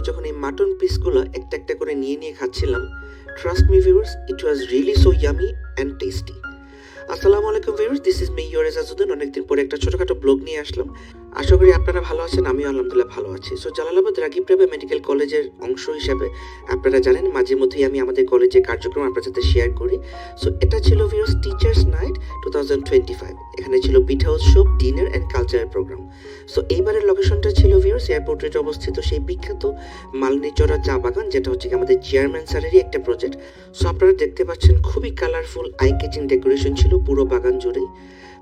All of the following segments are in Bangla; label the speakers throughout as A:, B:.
A: যখন এই মাটন পিসগুলো একটা একটা করে নিয়ে নিয়ে খাচ্ছিলাম, trust me viewers, it was really so yummy and tasty. আসসালামু আলাইকুম viewers, this is me your Ejazuddin. অনেকদিন পরে একটা ছোটখাটো ব্লগ নিয়ে আসলাম। আশা করি আপনারা ভালো আছেন, আমিও আলহামদুলিল্লাহ ভালো আছি। সো জালালাবাদ রাগিব রাবে মেডিকেল কলেজের অংশ হিসাবে আপনারা জানেন মাঝে মধ্যেই আমি আমাদের কলেজে কার্যক্রম আপনার সাথে শেয়ার করি। সো এটা ছিল ভিউয়ার্স টিচার্স নাইট 2025। এখানে ছিল পিঠা উৎসব, dinner and cultural program. So এইবারের লোকেশনটা ছিল ভিউয়ার্স এয়ারপোর্ট রোডে অবস্থিত সেই বিখ্যাত মালনীচড়া চা বাগান, যেটা হচ্ছে আমাদের চেয়ারম্যান স্যারেরই একটা প্রজেক্ট। সো আপনারা দেখতে পাচ্ছেন খুবই কালারফুল আই ক্যাচিং ডেকোরেশন ছিল পুরো বাগান জুড়েই।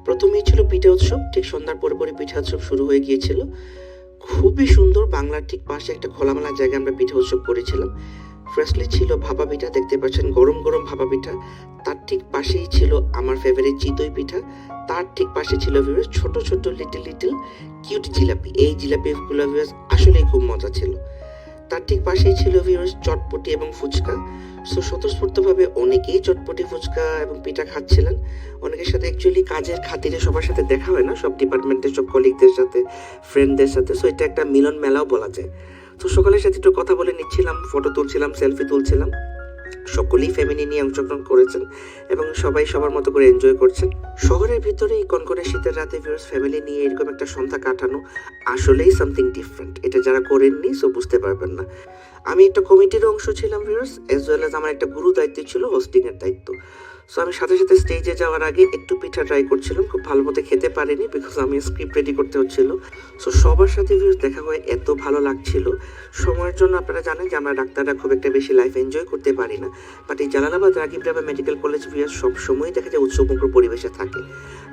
A: প্রথমেই ছিল পিঠা উৎসব, ঠিক সন্ধ্যার পরে পরে পিঠা উৎসব শুরু হয়ে গিয়েছিল। খুবই সুন্দর, বাংলার ঠিক পাশে একটা খোলামেলা জায়গায় আমরা পিঠা উৎসব করেছিলাম। ফার্স্টলি ছিল ভাপা পিঠা, দেখতে পাচ্ছেন গরম গরম ভাপা পিঠা। তার ঠিক পাশেই ছিল আমার ফেভারিট চিতই পিঠা। তার ঠিক পাশে ছিল ভিউয়ার্স ছোট ছোট লিটল লিটল কিউট জিলাপি। এই জিলাপিগুলো ভিউয়ার্স আসলেই খুব মজা ছিল। তার ঠিক পাশেই ছিল ভিউয়ার্স চটপটি এবং ফুচকা। সো স্বতঃস্ফূর্তভাবে অনেকেই চটপটি, ফুচকা এবং পিঠা খাচ্ছিলেন। অনেকের সাথে অ্যাকচুয়ালি কাজের খাতিরে সবার সাথে দেখা হয় না, সব ডিপার্টমেন্টের সব কলিগদের সাথে, ফ্রেন্ডদের সাথে। সো এটা একটা মিলন মেলাও বলা যায়। তো সকলের সাথে একটু কথা বলে নিচ্ছিলাম, ফটো তুলছিলাম, সেলফি তুলছিলাম। সকলেই ফ্যামিলি নিয়ে অংশগ্রহণ করেছেন এবং সবাই সবার মতো করে এনজয় করছেন। শহরের ভিতরে এই কনকনে শীতের রাতে ভিউয়ার্স ফ্যামিলি নিয়ে এরকম একটা সন্ধ্যা কাটানো আসলেই সামথিং ডিফারেন্ট। এটা যারা করেননি সো বুঝতে পারবেন না। আমি একটা কমিটির অংশ ছিলাম ভিউয়ার্স, এজ ওয়েল এজ আমার একটা গুরু দায়িত্ব ছিল হোস্টিং এর দায়িত্ব। সো আমি সাথে সাথে স্টেজে যাওয়ার আগে একটু পিঠা ট্রাই করছিলাম। খুব ভালো মতো খেতে পারিনি বিকজ আমি স্ক্রিপ্ট রেডি করতে হচ্ছিল। সো সবার সাথে ভিউয়ার্স দেখা হয়ে এত ভালো লাগছিল। সময়ের জন্য আপনারা জানেন যে আমরা ডাক্তাররা খুব একটা বেশি লাইফ এনজয় করতে পারি না, বাট এই জালালাবাদ রাগিব রাবে মেডিকেল কলেজ ভিউয়ার্স সবসময় দেখা যায় উৎসবমুখর পরিবেশে থাকে।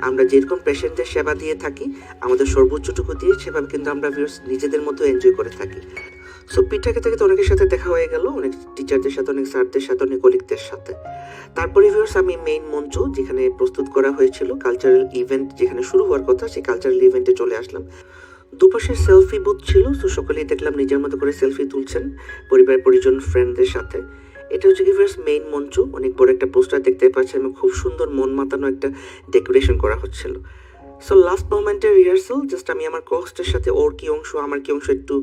A: আমরা যেরকম পেশেন্টদের সেবা দিয়ে থাকি আমাদের সর্বোচ্চটুকু দিয়ে, সেভাবে কিন্তু আমরা ভিউয়ার্স নিজেদের মতো এনজয় করে থাকি। সো পিঠা খেতে খেতে অনেকের সাথে দেখা হয়ে গেল, অনেক টিচারদের সাথে, অনেক স্যারদের সাথে, অনেক কলিগদের সাথে। তারপরে ভিউয়ার্স আমি মেইন মঞ্চ যেখানে প্রস্তুত করা হয়েছিল কালচারাল ইভেন্ট যেখানে শুরু হওয়ার কথা, সেই কালচারাল ইভেন্টে চলে আসলাম। দুপাশে সেলফি বুথ ছিল। তো সকলেই দেখলাম নিজের মতো করে সেলফি তুলছেন পরিবার পরিজন ফ্রেন্ডদের সাথে। এটা হচ্ছে কি ভিউয়ার্স মেইন মঞ্চ, অনেক বড় একটা পোস্টার দেখতে পাচ্ছেন এবং খুব সুন্দর মন মাতানো একটা ডেকোরেশন করা হচ্ছিল। সো লাস্ট মোমেন্টের রিহার্সাল, জাস্ট আমি আমার কোস্টের সাথে ওর কি অংশ আমার কি অংশ একটু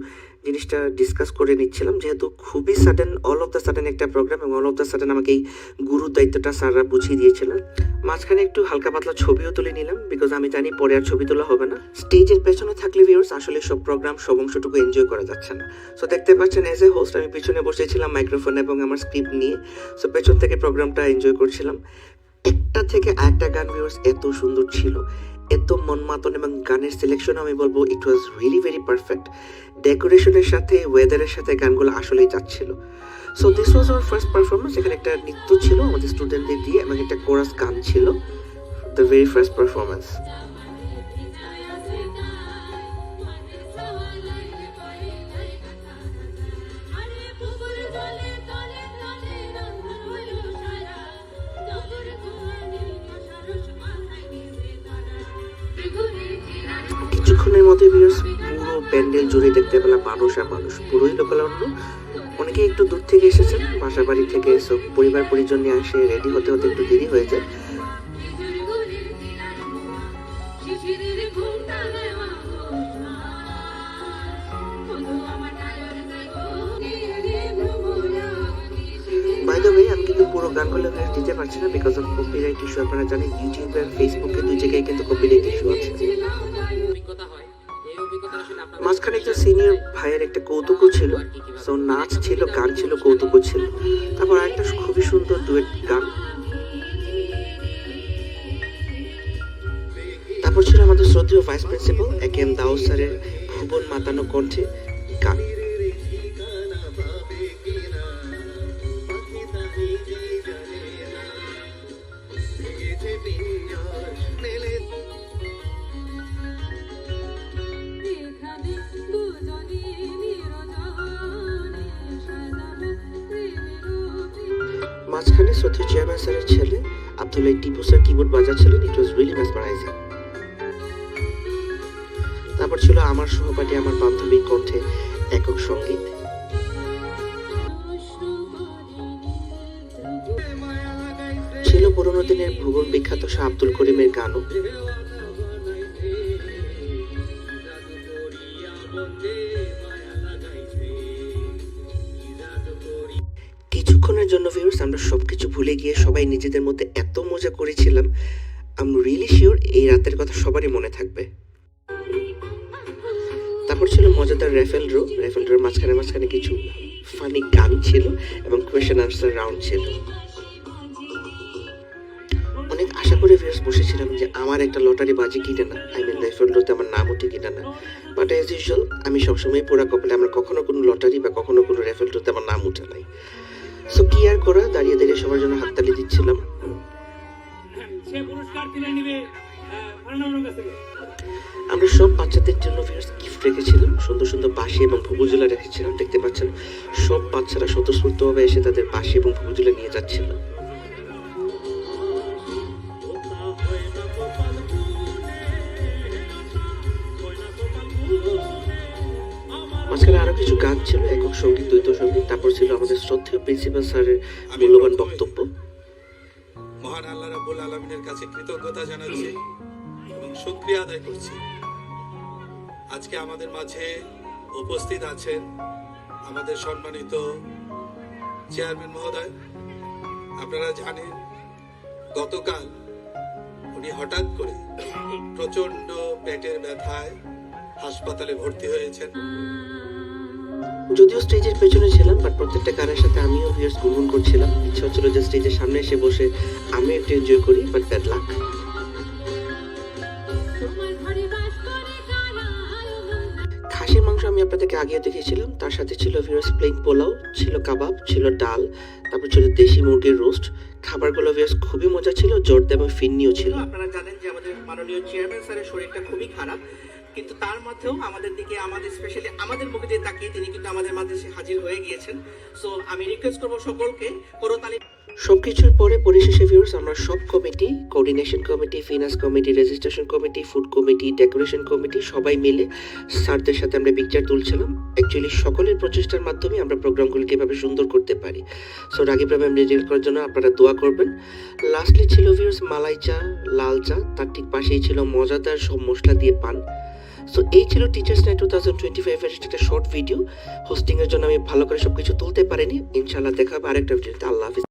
A: জিনিসটা ডিসকাস করে নিচ্ছিলাম, যেহেতু খুবই sudden, all of the sudden একটা প্রোগ্রাম এবং অল অফ দ্য সাডেন আমাকে এই গুরুর দায়িত্বটা স্যাররা বুঝিয়ে দিয়েছিলেন। মাঝখানে একটু হালকা পাতলা ছবিও তুলে নিলাম বিকজ আমি জানি পরে আর ছবি তোলা হবে না। স্টেজের পেছনে থাকলে ভিউয়ার্স আসলে সব প্রোগ্রাম সব অংশটুকু এনজয় করা যাচ্ছে না। সো দেখতে পাচ্ছেন এজ এ হোস্ট আমি পিছনে বসেছিলাম মাইক্রোফোন এবং আমার স্ক্রিপ্ট নিয়ে। সো পেছন থেকে প্রোগ্রামটা এনজয় করছিলাম। একটা থেকে আরেকটা গান ভিউয়ার্স এত সুন্দর ছিল, এত মনমাতন, এবং গানের সিলেকশন আমি বলবো ইট ওয়াজ রিয়েলি ভেরি পারফেক্ট। ডেকোরেশনের সাথে ওয়েদারের সাথে গানগুলো আসলেই যাচ্ছিল। So this was our first performance. এখানে একটা নৃত্য ছিল আমাদের স্টুডেন্টদের দিয়ে এবং একটা কোরাস গান ছিল, দ্য ভেরি ফার্স্ট পারফরমেন্স। কিছুক্ষণের মধ্যে ভিউয়ার্স পুরো প্যান্ডেল জুড়ে দেখতে পেলাম মানুষ আর মানুষ, পুরোই লোকালন্য। অনেকে একটু দূর থেকে এসেছেন, বাসা বাড়ি থেকে এসে পরিবার পরিজন নিয়ে আসে, রেডি হতে হতে একটু দেরি হয়ে যায়। বাই দ্য ওয়ে আমি কিন্তু পুরো গানগুলো দিতে পারছি না বিকজ অফ কপিরাইট ইস্যু। আপনারা জানেন ইউটিউব আর ফেসবুকে দুই জায়গায় কিন্তু কপিরাইট ইস্যু আছে। মাঝখানে একটা সিনিয়র ভাইয়ের একটা কৌতুকও ছিল। সো নাচ ছিল, গান ছিল, কৌতুকও ছিল। তারপর একটা খুবই সুন্দর ডুয়েট গান। তারপর ছিল আমাদের শ্রদ্ধেয় ভাইস প্রিন্সিপাল একে এম দাউদ স্যারের ভুবন মাতানো কণ্ঠে গান। মাঝখানে শ্রদ্ধেয় চেয়ারম্যান স্যারের ছেলে আব্দুল্লাহ টিপু স্যার কিবোর্ড বাজাচ্ছিলেন। It was really mesmerising. তারপর ছিল আমার সহপাঠী আমার বান্ধবীর কণ্ঠে একক সঙ্গীত। ছিল পুরোনো দিনের ভুবন বিখ্যাত শাহ আব্দুল করিমের গানও। জন্য ভিউয়ার্স আমরা সবকিছু ভুলে গিয়ে সবাই নিজেদের মধ্যে এত মজা করেছিলাম। আই এম রিয়েলি শিওর এই রাতের কথা সবারই মনে থাকবে। তারপর ছিল মজাদার রেফেল ড্রোর মাঝখানে মাঝখানে কিছু ফানি গান ছিল এবং কোয়েশ্চেন আনসার রাউন্ড ছিল। অনেক আশা করে ভিউয়ার্স বসেছিলাম যে আমার একটা লটারি বাজি কিনে না, আই মিন রেফেল ড্রোতে আমার নাম উঠে কিনে না, বাট অ্যাজ ইউজুয়াল আমি সবসময় পোড়া কপালে, আমার কখনো কোনো লটারি বা কখনো কোনো রেফেল ড্রোতে আমার নাম উঠে নাই। সো কি আর করা, দাঁড়িয়ে দাঁড়িয়ে সবার জন্য হাততালি দিচ্ছিলাম। আমরা সব বাচ্চাদের জন্য গিফট রেখেছিলাম, সুন্দর সুন্দর বাঁশি এবং ভুবুজুলা রেখেছিলাম। দেখতে পাচ্ছেন সব বাচ্চারা স্বতঃস্ফূর্তভাবে এসে তাদের বাঁশি এবং ভুবুজুলা নিয়ে যাচ্ছিল। মাঝখানে আরো কিছু গান ছিল, একক সঙ্গীত, দ্বৈত সঙ্গীত। তারপর ছিল আমাদের শ্রদ্ধেয় প্রিন্সিপাল স্যারের মূল্যবান বক্তব্য।
B: মহান আল্লাহ রাব্বুল আলামিনের কাছে কৃতজ্ঞতা জানাচ্ছি এবং শুকরিয়া আদায় করছি। আজকে আমাদের মাঝে উপস্থিত আছেন আমাদের সম্মানিত চেয়ারম্যান মহোদয়। আপনারা জানেন গতকাল উনি হঠাৎ করে প্রচন্ড পেটের ব্যথায় হাসপাতালে ভর্তি হয়েছেন।
A: যদিও স্টেজের পেছনে ছিলাম, বাট প্রত্যেকটা গানের সাথে আমিও ভিউয়ার্স গুনগুন করছিলাম। ইচ্ছা হচ্ছিল যে স্টেজের সামনে এসে বসে আমি একটু এনজয় করি, বাট ব্যাড লাক। খাসির মাংস আমি আপনাদেরকে আগেও দেখিয়েছিলাম, তার সাথে ছিল ভিউয়ার্স প্লেন পোলাও, ছিল কাবাব, ছিল ডাল, তারপর ছিল দেশি মুরগির রোস্ট। খাবারগুলো ভিউয়ার্স খুবই মজা ছিল, জর্দা এবং ফিন্নিও ছিল।
C: আপনারা জানেন যে আমাদের মাননীয় চেয়ারম্যান স্যারের শরীরটা খুবই খারাপ, কিন্তু তার মধ্যেও আমাদের দিকে, আমাদের স্পেশালি আমাদের মুখে দিয়ে তাকিয়ে তিনি কিন্তু আমাদের মাঝে হাজির হয়ে গিয়েছেন। সো আমি রিকোয়েস্ট করবো সকলকে করতালি।
A: সবকিছুর পরে পরিশেষে ভিউয়ার্স আমরা সব committee, coordination committee, finance committee, registration committee, food committee, decoration committee সবাই মিলে স্যারদের সাথে আমরা পিকচার তুলছিলাম। অ্যাকচুয়ালি সকলের প্রচেষ্টার মাধ্যমে আমরা প্রোগ্রামগুলোকে এভাবে সুন্দর করতে পারি। সো রাগী প্রোগ্রাম রেজাল্ট করার জন্য আপনারা দোয়া করবেন। লাস্টলি ছিল ভিউয়ার্স মালাই চা, লাল চা, তার ঠিক পাশেই ছিল মজাদার সব মশলা দিয়ে পান। সো এই ছিল টিচার্স নাইট 2025 এর একটা শর্ট ভিডিও। হোস্টিং এর জন্য আমি ভালো করে সবকিছু তুলতে পারিনি। ইনশাআল্লাহ দেখা হবে আরেকটা ভিডিওতে। আল্লাহ হাফিজ।